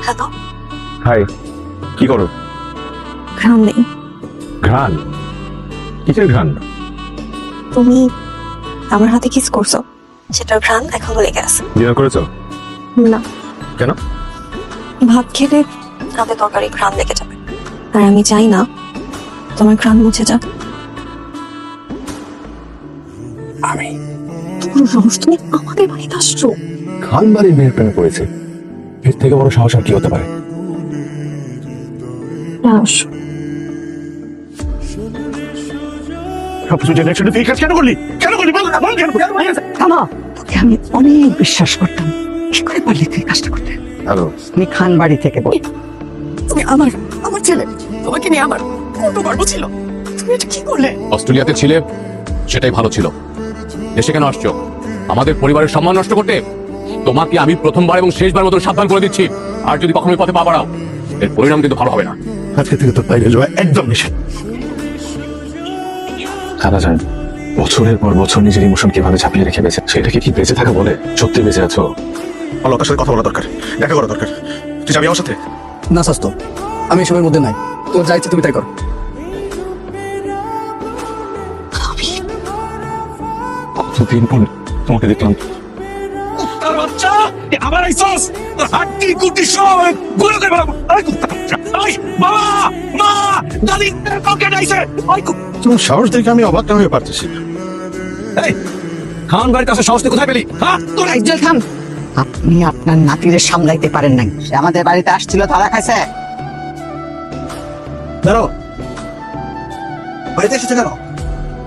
Hello, high, কি করো? ঘ্রাণ নেই। ঘ্রাণ? কিসের ঘ্রাণ? তুমি আমার হাতে কিস করছো, সেটার ঘ্রাণ এখনো লেগে আছে। ডিনার করেছো? না, কেন? ভাত খেলে হাতে তরকারি ঘ্রাণ লেগে যাবে, আর আমি চাই না তোমার ঘ্রাণ মুছে যাক। আমি তোমার সাহস, তুমি আমাদের বাড়িতে আসছো? খান বাড়ির মেয়ের প্রেমে পড়েছে, এর থেকে বড় সাহস আর কি হতে পারে? আসো। সবকিছু জেনে শুনে তুই এই কাজ কেন করলি? কেন করলি বল না, বল কেন? থামা, তোকে আমি অনেক বিশ্বাস করতাম, কি করে পারলি তুই এই কাজটা করতে? হ্যালো, আমি খান বাড়ি থেকে বল। তুমি আমার ছেলে, তোমাকে নিয়ে আমার কত গর্ব ছিল, তুমি এটা কি করলে? অস্ট্রেলিয়াতে ছিলে, সেটাই ভালো ছিল। দেশে কেন আসছো? আমাদের পরিবারের সম্মান নষ্ট করতে? তোমাকে আমি প্রথমবার এবং শেষবার মতো সাবধান করে দিচ্ছি, আর যদি কখনো এই পথে পা বাড়াও, এর পরিণাম কিন্তু ভালো হবে না। আজকে থেকে তোর বাইরে যাওয়া একদম নিষেধ। খালা যান, বছরের পর বছর নিজের ইমোশন কিভাবে চাপিয়ে রেখে বেঁচে, সেটাকে কি বেঁচে থাকা বলে? সত্যি বেঁচে আছো? লতার সাথে কথা বলা দরকার, দেখা করা দরকার। তুই যাবি আমার সাথে? না স্বাস্থ্য, আমি এসবের মধ্যে নাই। তোর যা ইচ্ছে তুমি তাই করো। কতদিন পর তোমাকে দেখলাম। তার বাচ্চা, আবার আইছস? তোর হাড্ডি গুটি সব গুলো করে ফেলাবো। আই কুত্তার বাচ্চা, আই বাবা, মা, দাদি কাউকে ডাইছে। আই তোমার সাহস দেখে আমি অবাক না হয়ে পারতেছি না। এই খান বাড়ির কাছে সাহস তুই কোথায় পেলি? হ্যাঁ, তোর আইজল খান, আপনি আপনার নাতিরে সামলাইতে পারেন নাই। সে আমাদের বাড়িতে আসছিল, তারা খাইছে। দাঁড়াও, বাড়িতে এসেছে কেন?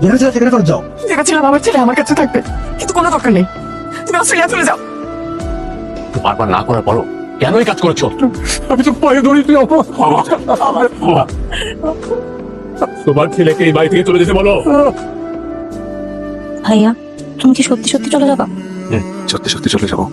যেখানে ছিল সেখানে যাও। ভেবেছিলাম আমার ছেলে আমার কাছে থাকবে, কিন্তু কোনো দরকার নেই, তুমি অস্ট্রেলিয়া চলে যাও। বারবার না করার পরও কেন এই কাজ করেছো? আমি তো পায়ে ধরি, তুই তোমার ছেলেকে এই বাড়ি থেকে চলে যেতে বলো। ভাইয়া, তুমি কি সত্যি সত্যি চলে যাবা? সত্যি সত্যি চলে যাবো।